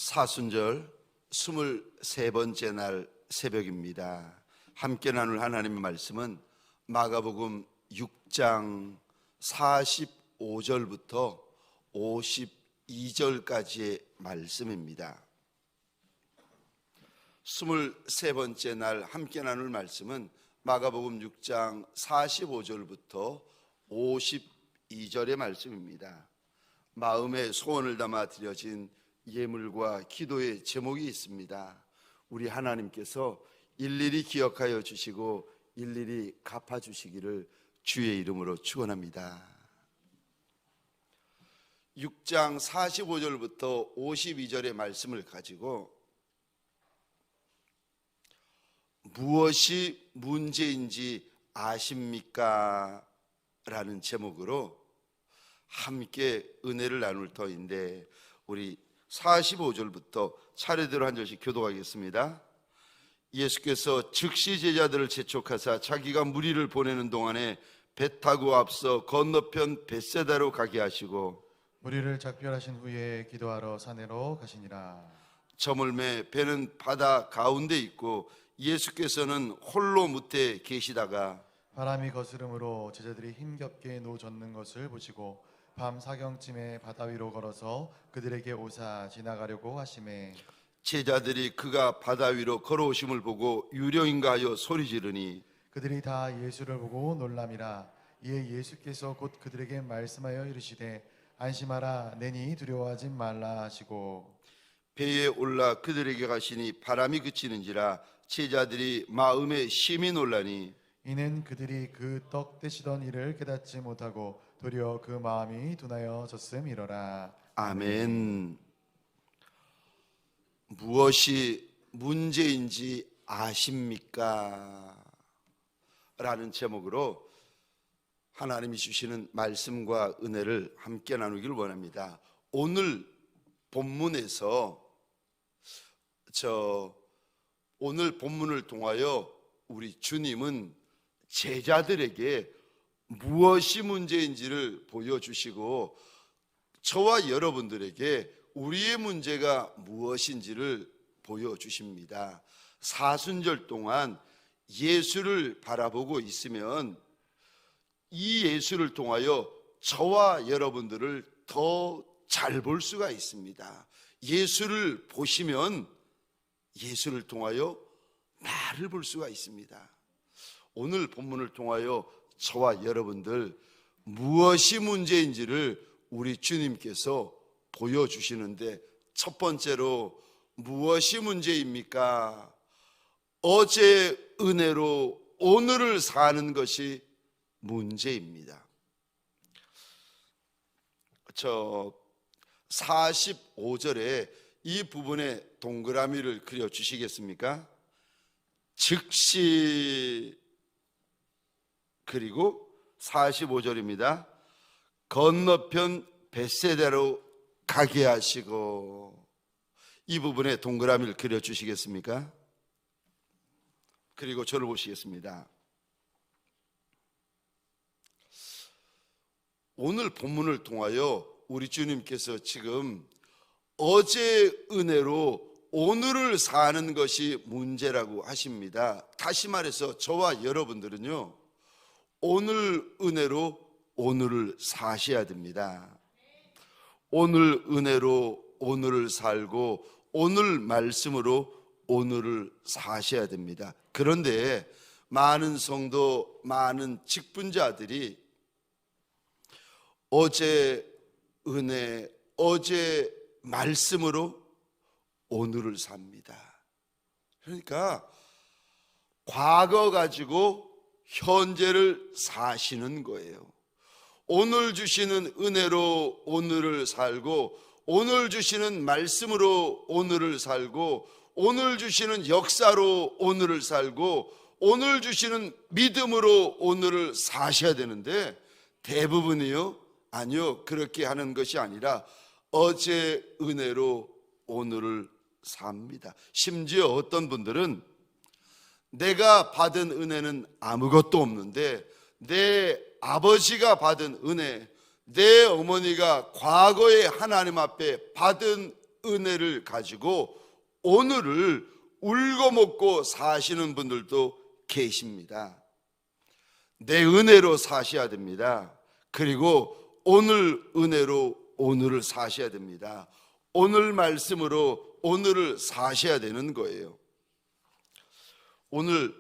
사순절 23번째 날 새벽입니다. 함께 나눌 하나님의 말씀은 마가복음 6장 45절부터 52절까지의 말씀입니다. 23번째 날 함께 나눌 말씀은 마가복음 6장 45절부터 52절의 말씀입니다. 마음의 소원을 담아 드려진 예물과 기도의 제목이 있습니다. 우리 하나님께서 일일이 기억하여 주시고 일일이 갚아주시기를 주의 이름으로 축원합니다. 6장 45절부터 52절의 말씀을 가지고 무엇이 문제인지 아십니까? 라는 제목으로 함께 은혜를 나눌 터인데, 우리 45절부터 차례대로 한 절씩 교독하겠습니다. 예수께서 즉시 제자들을 재촉하사 자기가 무리를 보내는 동안에 배 타고 앞서 건너편 벳세다로 가게 하시고 무리를 작별하신 후에 기도하러 산으로 가시니라. 저물매 배는 바다 가운데 있고 예수께서는 홀로 무태 계시다가 바람이 거스름으로 제자들이 힘겹게 노젓는 것을 보시고 밤 사경쯤에 바다 위로 걸어서 그들에게 오사 지나가려고 하시매 제자들이 그가 바다 위로 걸어오심을 보고 유령인가 하여 소리 지르니 그들이 다 예수를 보고 놀람이라. 이에 예수께서 곧 그들에게 말씀하여 이르시되 안심하라, 내니 두려워하지 말라 하시고 배에 올라 그들에게 가시니 바람이 그치는지라 제자들이 마음에 심히 놀라니 이는 그들이 그 떡 떼시던 일을 깨닫지 못하고 도리어 그 마음이 둔하여 졌음이로라. 아멘. 무엇이 문제인지 아십니까? 라는 제목으로 하나님이 주시는 말씀과 은혜를 함께 나누기를 원합니다. 오늘 본문에서 오늘 본문을 통하여 우리 주님은 제자들에게 무엇이 문제인지를 보여주시고 저와 여러분들에게 우리의 문제가 무엇인지를 보여주십니다. 사순절 동안 예수를 바라보고 있으면 이 예수를 통하여 저와 여러분들을 더 잘 볼 수가 있습니다. 예수를 보시면 예수를 통하여 나를 볼 수가 있습니다. 오늘 본문을 통하여 저와 여러분들 무엇이 문제인지를 우리 주님께서 보여주시는데, 첫 번째로 무엇이 문제입니까? 어제 은혜로 오늘을 사는 것이 문제입니다. 45절에 이 부분에 동그라미를 그려주시겠습니까? 즉시, 그리고 45절입니다. 건너편 벳세다로 가게 하시고, 이 부분에 동그라미를 그려주시겠습니까? 그리고 저를 보시겠습니다. 오늘 본문을 통하여 우리 주님께서 지금 어제 은혜로 오늘을 사는 것이 문제라고 하십니다. 다시 말해서 저와 여러분들은요, 오늘 은혜로 오늘을 사셔야 됩니다. 오늘 은혜로 오늘을 살고 오늘 말씀으로 오늘을 사셔야 됩니다. 그런데 많은 성도, 많은 직분자들이 어제 은혜, 어제 말씀으로 오늘을 삽니다. 그러니까 과거 가지고 현재를 사시는 거예요. 오늘 주시는 은혜로 오늘을 살고, 오늘 주시는 말씀으로 오늘을 살고, 오늘 주시는 역사로 오늘을 살고, 오늘 주시는 믿음으로 오늘을 사셔야 되는데, 대부분이요, 아니요, 그렇게 하는 것이 아니라 어제 은혜로 오늘을 삽니다. 심지어 어떤 분들은 내가 받은 은혜는 아무것도 없는데 내 아버지가 받은 은혜, 내 어머니가 과거에 하나님 앞에 받은 은혜를 가지고 오늘을 울고먹고 사시는 분들도 계십니다. 내 은혜로 사셔야 됩니다. 그리고 오늘 은혜로 오늘을 사셔야 됩니다. 오늘 말씀으로 오늘을 사셔야 되는 거예요. 오늘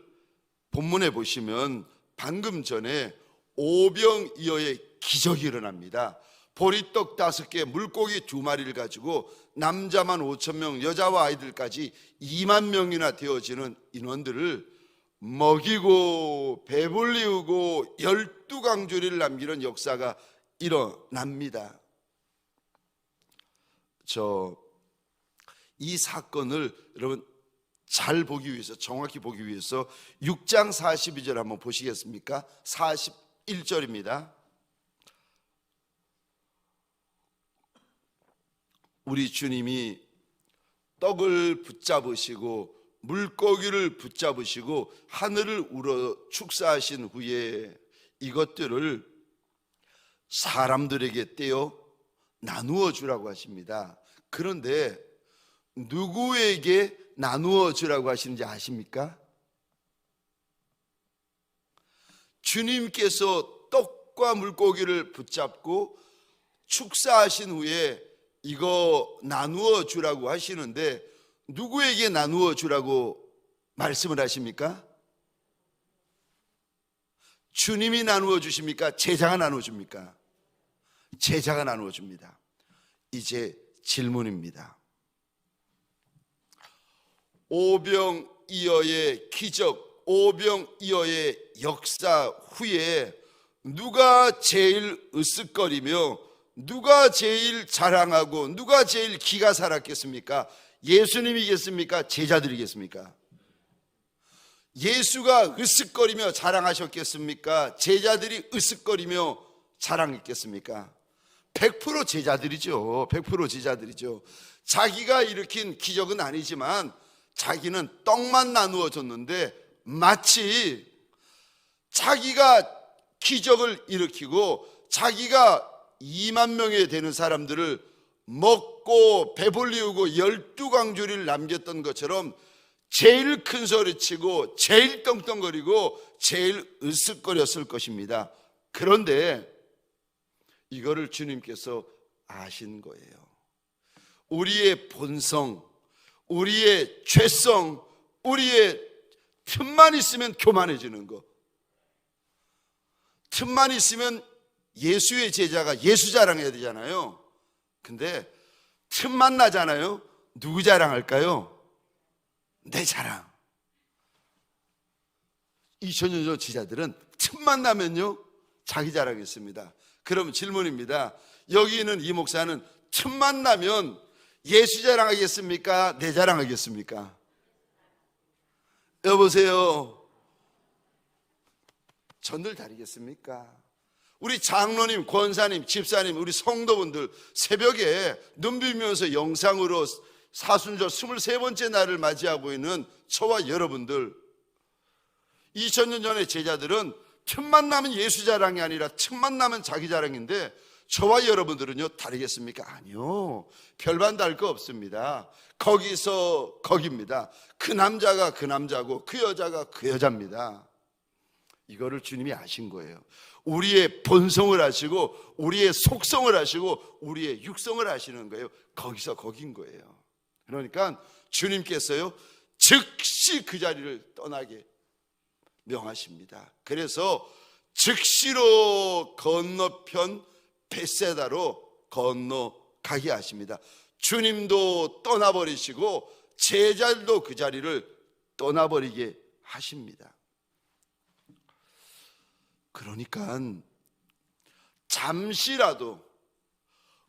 본문에 보시면 방금 전에 오병이어의 기적이 일어납니다. 보리떡 5개, 물고기 2마리를 가지고 남자만 5,000명, 여자와 아이들까지 2만 명이나 되어지는 인원들을 먹이고 배불리우고 12강조리를 남기는 역사가 일어납니다. 이 사건을 여러분 잘 보기 위해서, 정확히 보기 위해서 6장 42절 한번 보시겠습니까? 41절입니다. 우리 주님이 떡을 붙잡으시고 물고기를 붙잡으시고 하늘을 우러 축사하신 후에 이것들을 사람들에게 떼어 나누어 주라고 하십니다. 그런데 누구에게 나누어 주라고 하시는지 아십니까? 주님께서 떡과 물고기를 붙잡고 축사하신 후에 이거 나누어 주라고 하시는데 누구에게 나누어 주라고 말씀을 하십니까? 주님이 나누어 주십니까? 제자가 나누어 줍니까? 제자가 나누어 줍니다. 이제 질문입니다. 오병이어의 기적, 오병이어의 역사 후에 누가 제일 으쓱거리며 누가 제일 자랑하고 누가 제일 기가 살았겠습니까? 예수님이겠습니까? 제자들이겠습니까? 예수가 으쓱거리며 자랑하셨겠습니까? 제자들이 으쓱거리며 자랑했겠습니까? 100% 제자들이죠. 100% 제자들이죠. 자기가 일으킨 기적은 아니지만 자기는 떡만 나누어 줬는데 마치 자기가 기적을 일으키고 자기가 2만 명에 되는 사람들을 먹고 배불리우고 12강조리를 남겼던 것처럼 제일 큰 소리치고 제일 떵떵거리고 제일 으쓱거렸을 것입니다. 그런데 이거를 주님께서 아신 거예요. 우리의 본성, 우리의 죄성, 우리의 틈만 있으면 교만해지는 거, 틈만 있으면 예수의 제자가 예수 자랑해야 되잖아요. 근데 틈만 나잖아요. 누구 자랑할까요? 내 자랑. 2000년 전 제자들은 틈만 나면요 자기 자랑했습니다. 그럼 질문입니다. 여기 있는 이 목사는 틈만 나면 예수 자랑하겠습니까? 내 자랑하겠습니까? 여보세요. 전들 다르겠습니까? 우리 장로님, 권사님, 집사님, 우리 성도분들 새벽에 눈 비비면서 영상으로 사순절 23번째 날을 맞이하고 있는 저와 여러분들, 2000년 전의 제자들은 틈만 나면 예수 자랑이 아니라 틈만 나면 자기 자랑인데 저와 여러분들은요 다르겠습니까? 아니요, 별반 다를 거 없습니다. 거기서 거기입니다. 그 남자가 그 남자고 그 여자가 그 여자입니다. 이거를 주님이 아신 거예요. 우리의 본성을 아시고 우리의 속성을 아시고 우리의 육성을 아시는 거예요. 거기서 거긴 거예요. 그러니까 주님께서요 즉시 그 자리를 떠나게 명하십니다. 그래서 즉시로 건너편 벳세다로 건너가게 하십니다. 주님도 떠나버리시고 제자들도 그 자리를 떠나버리게 하십니다. 그러니까 잠시라도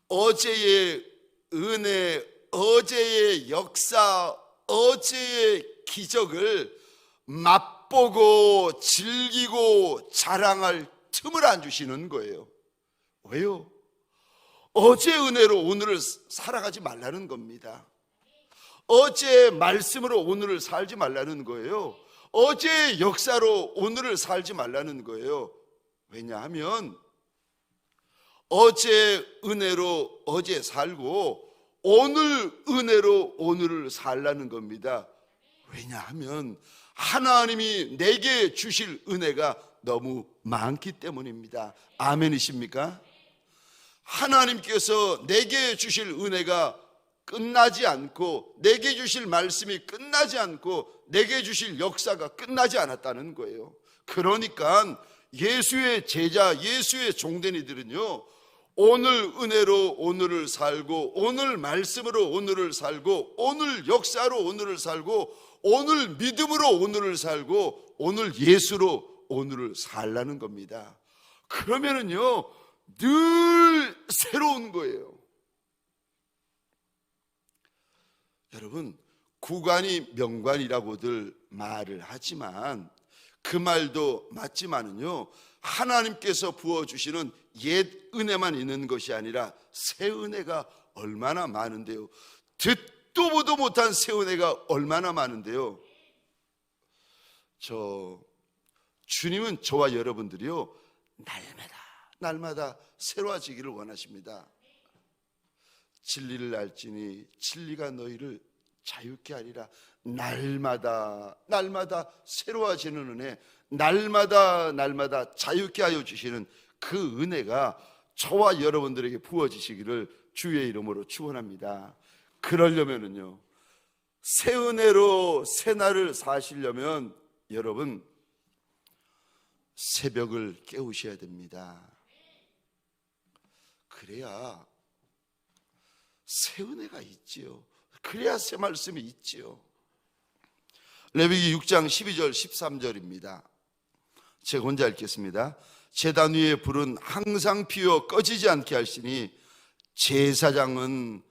어제의 은혜, 어제의 역사, 어제의 기적을 맛보고 즐기고 자랑할 틈을 안 주시는 거예요. 왜요? 어제 은혜로 오늘을 살아가지 말라는 겁니다. 어제 말씀으로 오늘을 살지 말라는 거예요. 어제의 역사로 오늘을 살지 말라는 거예요. 왜냐하면 어제 은혜로 어제 살고 오늘 은혜로 오늘을 살라는 겁니다. 왜냐하면 하나님이 내게 주실 은혜가 너무 많기 때문입니다. 아멘이십니까? 하나님께서 내게 주실 은혜가 끝나지 않고, 내게 주실 말씀이 끝나지 않고, 내게 주실 역사가 끝나지 않았다는 거예요. 그러니까 예수의 제자, 예수의 종된 이들은요, 오늘 은혜로 오늘을 살고, 오늘 말씀으로 오늘을 살고, 오늘 역사로 오늘을 살고, 오늘 믿음으로 오늘을 살고, 오늘 예수로 오늘을 살라는 겁니다. 그러면은요, 늘 새로운 거예요. 여러분, 구관이 명관이라고들 말을 하지만 그 말도 맞지만은요, 하나님께서 부어주시는 옛 은혜만 있는 것이 아니라 새 은혜가 얼마나 많은데요. 듣도 보도 못한 새 은혜가 얼마나 많은데요. 주님은 저와 여러분들이요, 날마다 새로워지기를 원하십니다. 진리를 알지니 진리가 너희를 자유케 하리라. 날마다 새로워지는 은혜, 날마다 자유케 하여 주시는 그 은혜가 저와 여러분들에게 부어지시기를 주의 이름으로 축원합니다. 그러려면은요, 새 은혜로 새 날을 사시려면 여러분, 새벽을 깨우셔야 됩니다. 그래야 새 은혜가 있지요. 그래야 새 말씀이 있지요. 레위기 6장 12절 13절입니다. 제가 혼자 읽겠습니다. 제단 위에 불은 항상 피어 꺼지지 않게 하시니 제사장은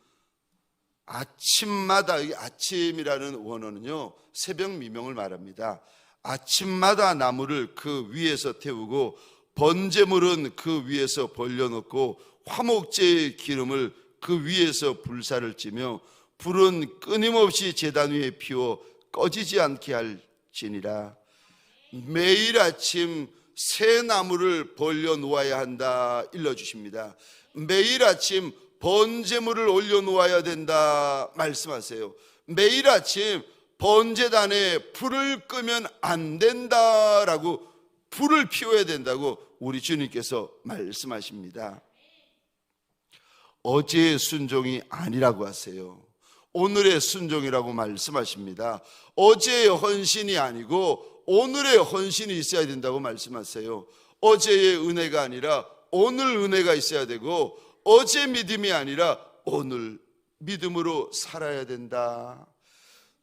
아침마다, 아침이라는 원어는요, 새벽 미명을 말합니다. 아침마다 나무를 그 위에서 태우고 번제물은 그 위에서 벌려놓고 화목제의 기름을 그 위에서 불사를 찌며 불은 끊임없이 제단 위에 피워 꺼지지 않게 할지니라. 매일 아침 새 나무를 벌려 놓아야 한다 일러주십니다. 매일 아침 번제물을 올려 놓아야 된다 말씀하세요. 매일 아침 번제단에 불을 끄면 안 된다라고, 불을 피워야 된다고 우리 주님께서 말씀하십니다. 어제의 순종이 아니라고 하세요. 오늘의 순종이라고 말씀하십니다. 어제의 헌신이 아니고 오늘의 헌신이 있어야 된다고 말씀하세요. 어제의 은혜가 아니라 오늘 은혜가 있어야 되고, 어제 믿음이 아니라 오늘 믿음으로 살아야 된다.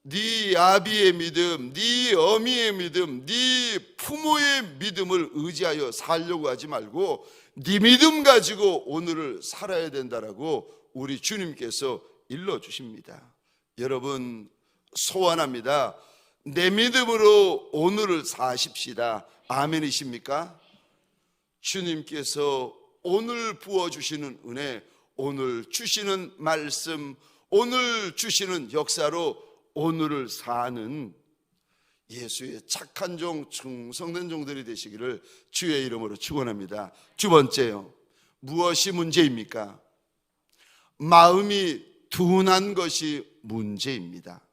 네 아비의 믿음, 네 어미의 믿음, 네 부모의 믿음을 의지하여 살려고 하지 말고 네 믿음 가지고 오늘을 살아야 된다라고 우리 주님께서 일러주십니다. 여러분, 소원합니다. 내 믿음으로 오늘을 사십시다. 아멘이십니까? 주님께서 오늘 부어주시는 은혜, 오늘 주시는 말씀, 오늘 주시는 역사로 오늘을 사는 예수의 착한 종, 충성된 종들이 되시기를 주의 이름으로 축원합니다. 두 번째요, 무엇이 문제입니까? 마음이 둔한 것이 문제입니다.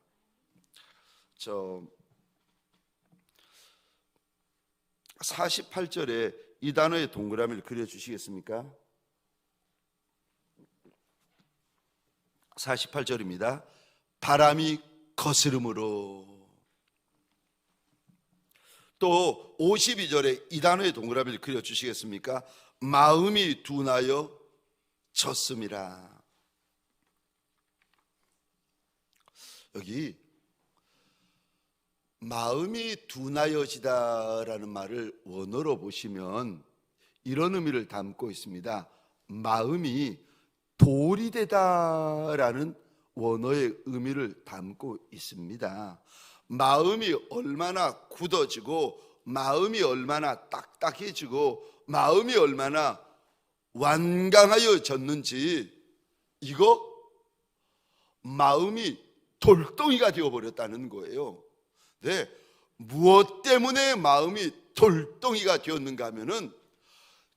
48절에 이 단어의 동그라미를 그려주시겠습니까? 48절입니다. 바람이 거스름으로. 또 52절에 이 단어의 동그라미를 그려주시겠습니까? 마음이 둔하여 졌음이라. 여기 마음이 둔하여지다라는 말을 원어로 보시면 이런 의미를 담고 있습니다. 마음이 돌이 되다라는 원어의 의미를 담고 있습니다. 마음이 얼마나 굳어지고, 마음이 얼마나 딱딱해지고, 마음이 얼마나 완강하여졌는지, 이거 마음이 돌덩이가 되어버렸다는 거예요. 네, 무엇 때문에 마음이 돌덩이가 되었는가 하면은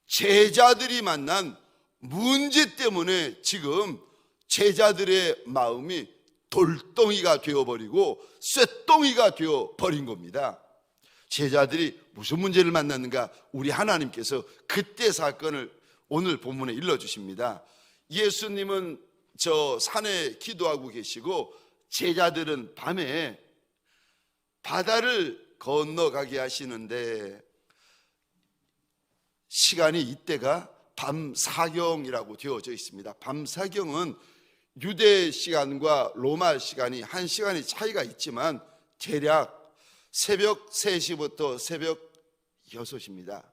제자들이 만난 문제 때문에 지금 제자들의 마음이 돌덩이가 되어버리고 쇠덩이가 되어버린 겁니다. 제자들이 무슨 문제를 만났는가? 우리 하나님께서 그때 사건을 오늘 본문에 일러주십니다. 예수님은 저 산에 기도하고 계시고 제자들은 밤에 바다를 건너가게 하시는데 시간이 이때가 밤사경이라고 되어져 있습니다. 밤사경은 유대 시간과 로마 시간이 한 시간이 차이가 있지만 대략 새벽 3시부터 새벽 6시입니다.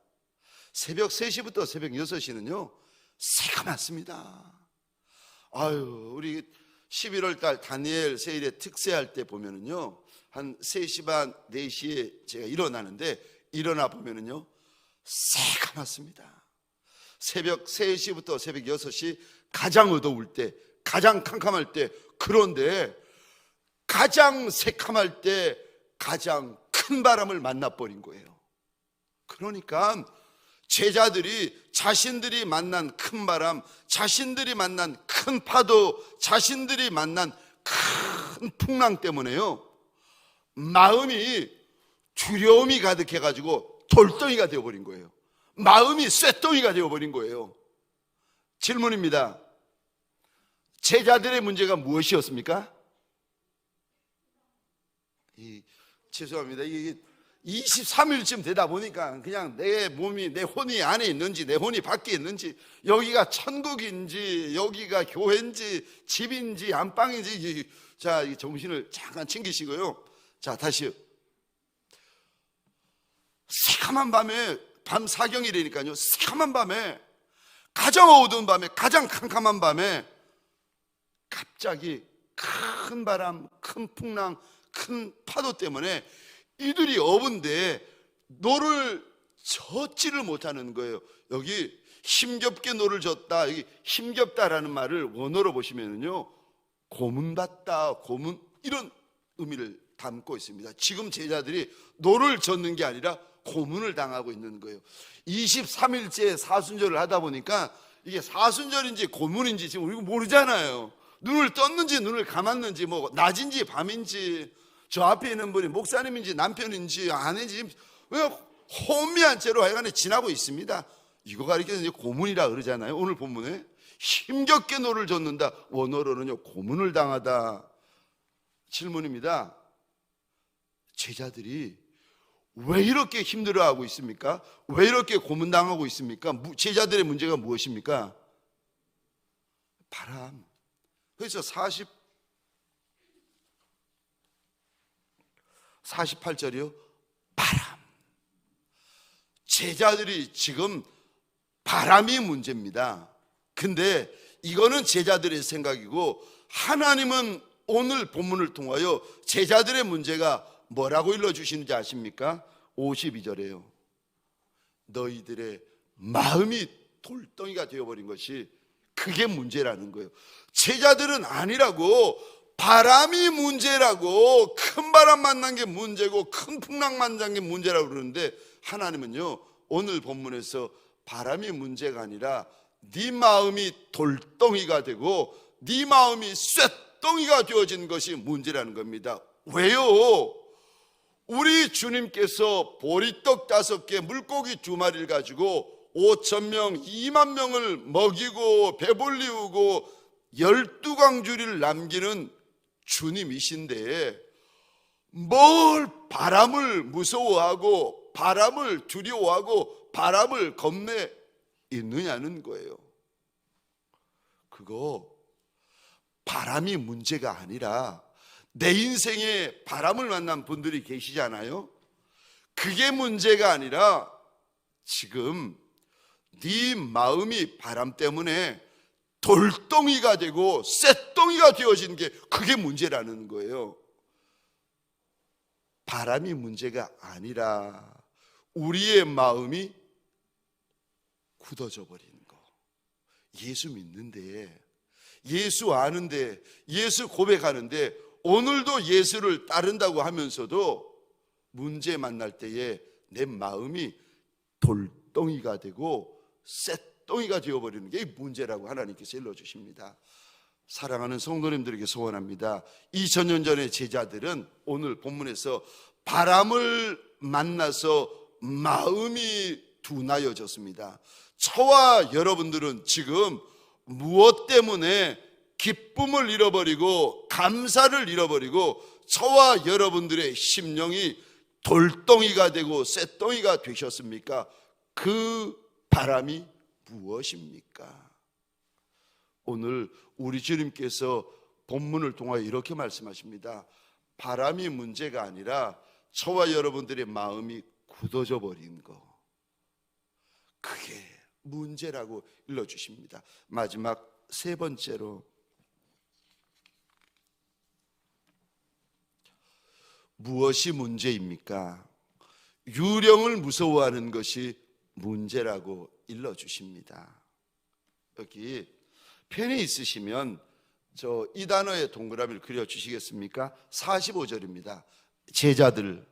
새벽 3시부터 새벽 6시는요 새까맣습니다. 아유, 우리 11월 달 다니엘 세일에 특세할 때 보면은요 한 3시 반 4시에 제가 일어나는데 일어나 보면은요 새까맣습니다. 새벽 3시부터 새벽 6시 가장 어두울 때, 가장 캄캄할 때, 그런데 가장 새까말 때 가장 큰 바람을 만나버린 거예요. 그러니까 제자들이 자신들이 만난 큰 바람, 자신들이 만난 큰 파도, 자신들이 만난 큰 풍랑 때문에요 마음이 두려움이 가득해가지고 돌덩이가 되어버린 거예요. 마음이 쇠덩이가 되어버린 거예요. 질문입니다. 제자들의 문제가 무엇이었습니까? 죄송합니다. 이게 23일쯤 되다 보니까 그냥 내 몸이, 내 혼이 안에 있는지 내 혼이 밖에 있는지, 여기가 천국인지 여기가 교회인지 집인지 안방인지, 자, 이 정신을 잠깐 챙기시고요. 자, 다시. 새카만 밤에, 밤 사경이라니까요. 새카만 밤에, 가장 어두운 밤에, 가장 캄캄한 밤에 갑자기 큰 바람, 큰 풍랑, 큰 파도 때문에 이들이 어부인데 노를 젓지를 못하는 거예요. 여기 힘겹게 노를 젓다, 여기 힘겹다라는 말을 원어로 보시면은요 고문받다, 고문, 이런 의미를 담고 있습니다. 지금 제자들이 노를 젓는 게 아니라 고문을 당하고 있는 거예요. 23일째 사순절을 하다 보니까 이게 사순절인지 고문인지 지금 우리가 모르잖아요. 눈을 떴는지 눈을 감았는지, 뭐 낮인지 밤인지, 저 앞에 있는 분이 목사님인지 남편인지 아내인지 왜 혼미한 채로 하여간에 지나고 있습니다. 이거 가리켜서 이제 고문이라 그러잖아요. 오늘 본문에 힘겹게 노를 젓는다, 원어로는요 고문을 당하다. 질문입니다. 제자들이 왜 이렇게 힘들어하고 있습니까? 왜 이렇게 고문당하고 있습니까? 제자들의 문제가 무엇입니까? 바람. 그래서 48절이요 바람. 제자들이 지금 바람이 문제입니다. 근데 이거는 제자들의 생각이고 하나님은 오늘 본문을 통하여 제자들의 문제가 뭐라고 일러주시는지 아십니까? 52절에요 너희들의 마음이 돌덩이가 되어버린 것이 그게 문제라는 거예요. 제자들은 아니라고, 바람이 문제라고, 큰 바람 만난 게 문제고 큰 풍랑 만난 게 문제라고 그러는데 하나님은요 오늘 본문에서 바람이 문제가 아니라 네 마음이 돌덩이가 되고 네 마음이 쇠덩이가 되어진 것이 문제라는 겁니다. 왜요? 우리 주님께서 보리떡 5개, 물고기 2마리를 가지고 5,000명, 2만 명을 먹이고 배불리우고 12광주리를 남기는 주님이신데 뭘 바람을 무서워하고 바람을 두려워하고 바람을 겁내 있느냐는 거예요. 그거 바람이 문제가 아니라 내 인생에 바람을 만난 분들이 계시잖아요. 그게 문제가 아니라 지금 네 마음이 바람 때문에 돌덩이가 되고 쇠덩이가 되어진 게 그게 문제라는 거예요. 바람이 문제가 아니라 우리의 마음이 굳어져 버리는 거. 예수 믿는데, 예수 아는데, 예수 고백하는데 오늘도 예수를 따른다고 하면서도 문제 만날 때에 내 마음이 돌덩이가 되고 쇠덩이가 되어버리는 게 문제라고 하나님께서 일러주십니다. 사랑하는 성도님들에게 소원합니다. 2000년 전의 제자들은 오늘 본문에서 바람을 만나서 마음이 둔하여졌습니다. 저와 여러분들은 지금 무엇 때문에 기쁨을 잃어버리고 감사를 잃어버리고 저와 여러분들의 심령이 돌덩이가 되고 쇳덩이가 되셨습니까? 그 바람이 무엇입니까? 오늘 우리 주님께서 본문을 통하여 이렇게 말씀하십니다. 바람이 문제가 아니라 저와 여러분들의 마음이 굳어져 버린 거, 그게 문제라고 일러주십니다. 마지막 세 번째로, 무엇이 문제입니까? 유령을 무서워하는 것이 문제라고 일러주십니다. 여기 펜이 있으시면 저 이 단어의 동그라미를 그려주시겠습니까? 45절입니다. 제자들.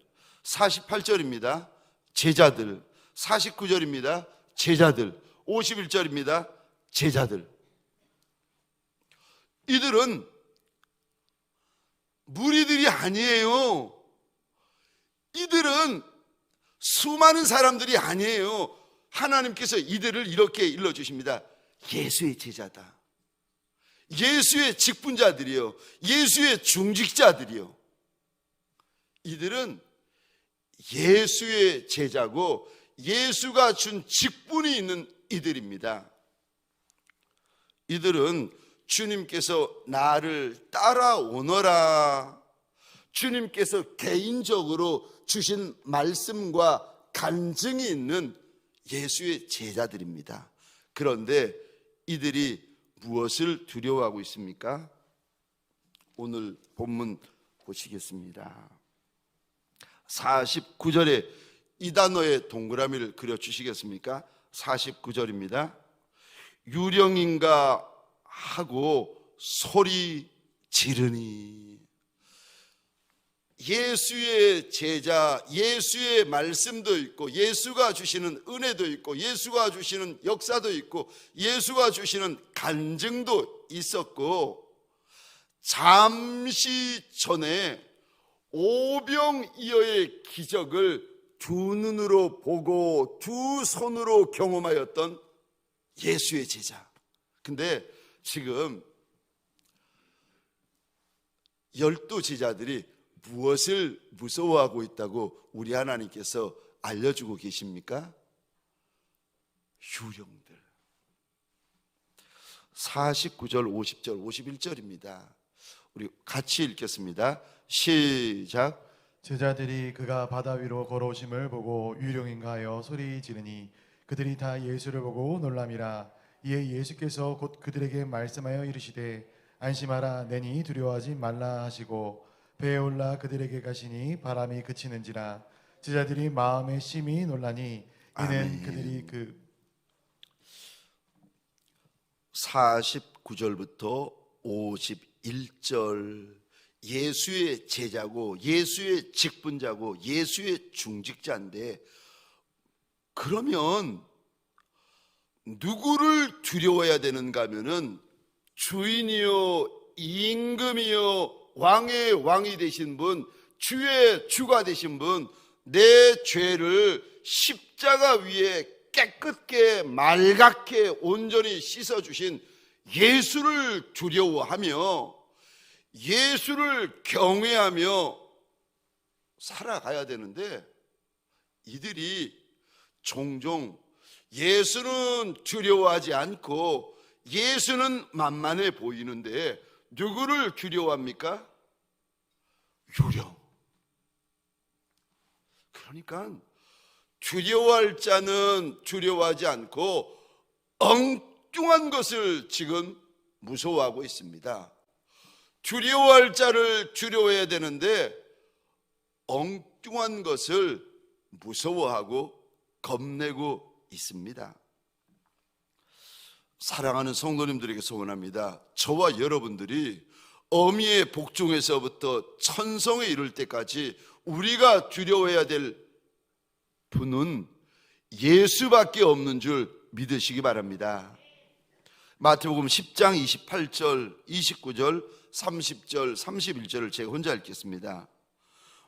48절입니다. 제자들. 49절입니다. 제자들. 51절입니다. 제자들. 이들은 무리들이 아니에요. 이들은 수많은 사람들이 아니에요. 하나님께서 이들을 이렇게 일러주십니다. 예수의 제자다. 예수의 직분자들이요, 예수의 중직자들이요. 이들은 예수의 제자고 예수가 준 직분이 있는 이들입니다. 이들은 주님께서 나를 따라오너라, 주님께서 개인적으로 주신 말씀과 간증이 있는 예수의 제자들입니다. 그런데 이들이 무엇을 두려워하고 있습니까? 오늘 본문 보시겠습니다. 49절에 이 단어의 동그라미를 그려주시겠습니까? 49절입니다. 유령인가 하고 소리 지르니. 예수의 제자, 예수의 말씀도 있고 예수가 주시는 은혜도 있고 예수가 주시는 역사도 있고 예수가 주시는 간증도 있었고, 잠시 전에 오병이어의 기적을 두 눈으로 보고 두 손으로 경험하였던 예수의 제자. 근데 지금 12 제자들이 무엇을 무서워하고 있다고 우리 하나님께서 알려주고 계십니까? 유령들. 49절, 50절, 51절입니다. 우리 같이 읽겠습니다. 시작. 제자들이 그가 바다 위로 걸어오심을 보고 유령인가 하여 소리 지르니 그들이 다 예수를 보고 놀람이라. 이에 예수께서 곧 그들에게 말씀하여 이르시되 안심하라, 내니 두려워하지 말라 하시고 배에 올라 그들에게 가시니 바람이 그치는지라. 제자들이 마음에 심히 놀라니 이는 그들이 49절부터 51절, 예수의 제자고 예수의 직분자고 예수의 중직자인데, 그러면 누구를 두려워해야 되는가 하면은 주인이요 임금이요 왕의 왕이 되신 분, 주의 주가 되신 분, 내 죄를 십자가 위에 깨끗게 맑게 온전히 씻어주신 예수를 두려워하며 예수를 경외하며 살아가야 되는데, 이들이 종종 예수는 두려워하지 않고 예수는 만만해 보이는데 누구를 두려워합니까? 유령. 그러니까 두려워할 자는 두려워하지 않고 엉뚱한 것을 지금 무서워하고 있습니다. 두려워할 자를 두려워해야 되는데 엉뚱한 것을 무서워하고 겁내고 있습니다. 사랑하는 성도님들에게 소원합니다. 저와 여러분들이 어미의 복중에서부터 천성에 이를 때까지 우리가 두려워해야 될 분은 예수밖에 없는 줄 믿으시기 바랍니다. 마태복음 10장 28절, 29절, 30절, 31절을 제가 혼자 읽겠습니다.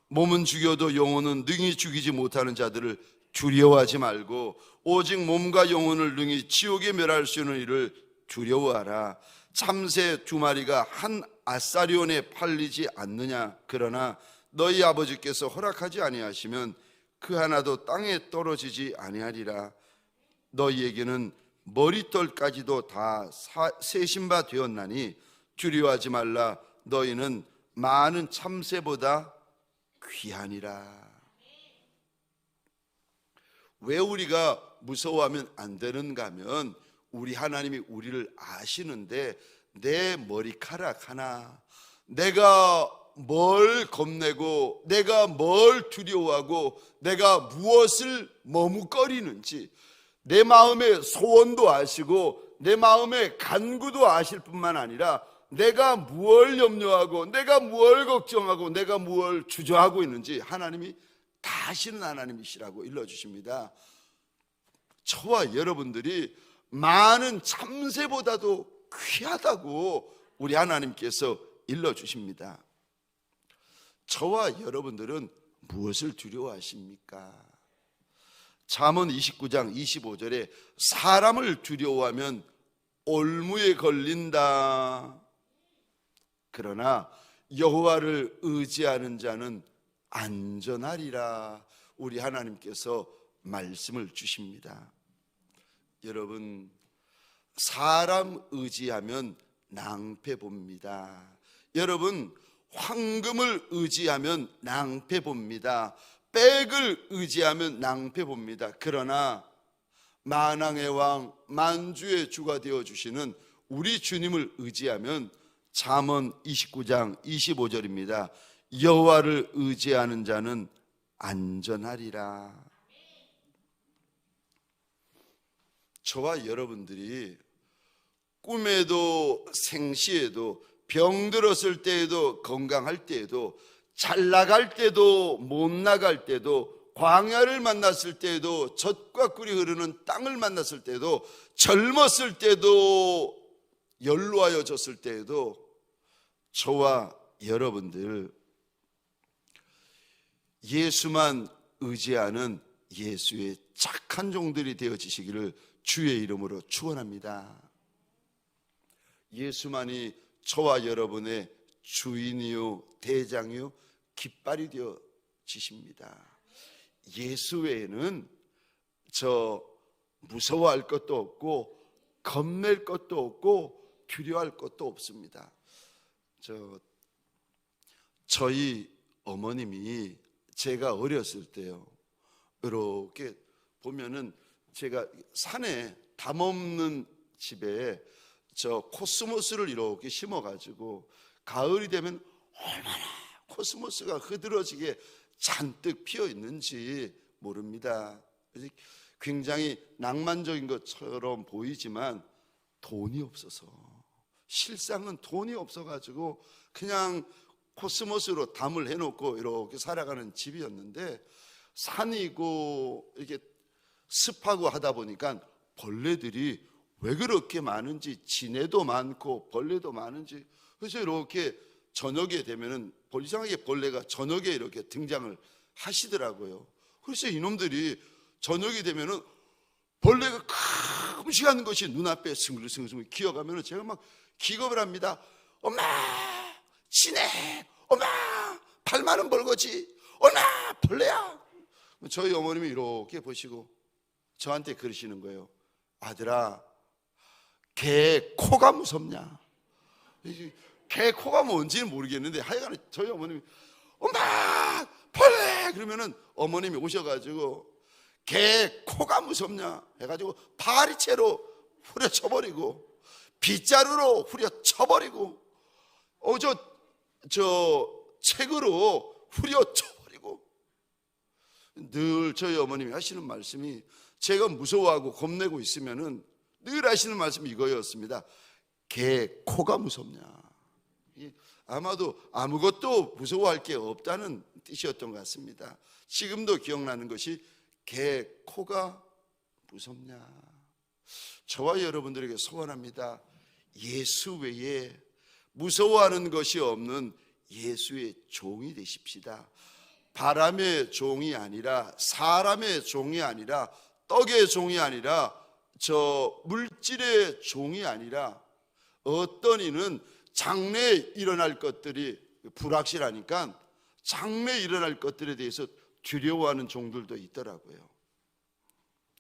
몸은 죽여도 영혼은 능히 죽이지 못하는 자들을 두려워하지 말고 오직 몸과 영혼을 능히 지옥에 멸할 수 있는 이를 두려워하라. 참새 2마리가 한 아사리온에 팔리지 않느냐? 그러나 너희 아버지께서 허락하지 아니하시면 그 하나도 땅에 떨어지지 아니하리라. 너희에게는 머리털까지도 다 세신 바 되었나니 두려워하지 말라. 너희는 많은 참새보다 귀하니라. 왜 우리가 무서워하면 안 되는가 하면 우리 하나님이 우리를 아시는데 내 머리카락 하나, 내가 뭘 겁내고 내가 뭘 두려워하고 내가 무엇을 머뭇거리는지 내 마음의 소원도 아시고 내 마음의 간구도 아실 뿐만 아니라 내가 무엇을 염려하고 내가 무엇을 걱정하고 내가 무엇을 주저하고 있는지 하나님이 다 아시는 하나님이시라고 일러주십니다. 저와 여러분들이 많은 참새보다도 귀하다고 우리 하나님께서 일러주십니다. 저와 여러분들은 무엇을 두려워하십니까? 잠언 29장 25절에 사람을 두려워하면 올무에 걸린다. 그러나 여호와를 의지하는 자는 안전하리라. 우리 하나님께서 말씀을 주십니다. 여러분, 사람 의지하면 낭패 봅니다. 여러분, 황금을 의지하면 낭패 봅니다. 백을 의지하면 낭패 봅니다. 그러나 만왕의 왕, 만주의 주가 되어주시는 우리 주님을 의지하면 잠언 29장 25절입니다. 여호와를 의지하는 자는 안전하리라. 저와 여러분들이 꿈에도 생시에도 병들었을 때에도 건강할 때에도 잘 나갈 때도 못 나갈 때도 광야를 만났을 때에도 젖과 꿀이 흐르는 땅을 만났을 때도 젊었을 때도 연로하여졌을 때에도 저와 여러분들 예수만 의지하는 예수의 착한 종들이 되어지시기를 주의 이름으로 축원합니다. 예수만이 저와 여러분의 주인이요 대장이요 깃발이 되어지십니다. 예수 외에는 저 무서워할 것도 없고 겁낼 것도 없고 두려워할 것도 없습니다. 저희 어머님이 제가 어렸을 때요, 이렇게 보면은 제가 산에 담 없는 집에 저 코스모스를 이렇게 심어가지고 가을이 되면 얼마나 코스모스가 흐드러지게 잔뜩 피어 있는지 모릅니다. 굉장히 낭만적인 것처럼 보이지만 돈이 없어서, 실상은 돈이 없어가지고 그냥 코스모스로 담을 해놓고 이렇게 살아가는 집이었는데, 산이고 이렇게 습하고 하다 보니까 벌레들이 왜 그렇게 많은지, 지네도 많고 벌레도 많은지, 그래서 이렇게 저녁에 되면은 이상하게 벌레가 저녁에 이렇게 등장을 하시더라고요. 그래서 이놈들이 저녁이 되면은 벌레가 큼직한 것이 눈앞에 스물스물 기어가면은 제가 막 기겁을 합니다. 엄마, 지네, 엄마, 발 많은 벌거지, 엄마, 벌레야. 저희 어머님이 이렇게 보시고 저한테 그러시는 거예요. 아들아, 개 코가 무섭냐? 개 코가 뭔지는 모르겠는데 하여간 저희 어머님이 엄마, 벌레! 그러면은 어머님이 오셔가지고 개 코가 무섭냐 해가지고 파리채로 후려쳐버리고 빗자루로 후려쳐버리고 저 책으로 후려쳐버리고, 늘 저희 어머님이 하시는 말씀이, 제가 무서워하고 겁내고 있으면은 늘 하시는 말씀이 이거였습니다. 개 코가 무섭냐. 아마도 아무것도 무서워할 게 없다는 뜻이었던 것 같습니다. 지금도 기억나는 것이 개 코가 무섭냐. 저와 여러분들에게 소원합니다. 예수 외에 무서워하는 것이 없는 예수의 종이 되십시다. 바람의 종이 아니라, 사람의 종이 아니라, 떡의 종이 아니라, 저 물질의 종이 아니라, 어떤 이는 장래에 일어날 것들이 불확실하니까 장래에 일어날 것들에 대해서 두려워하는 종들도 있더라고요.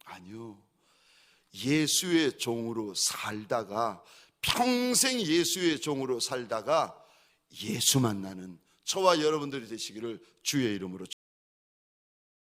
아니요, 예수의 종으로 살다가, 평생 예수의 종으로 살다가 예수 만나는 저와 여러분들이 되시기를 주의 이름으로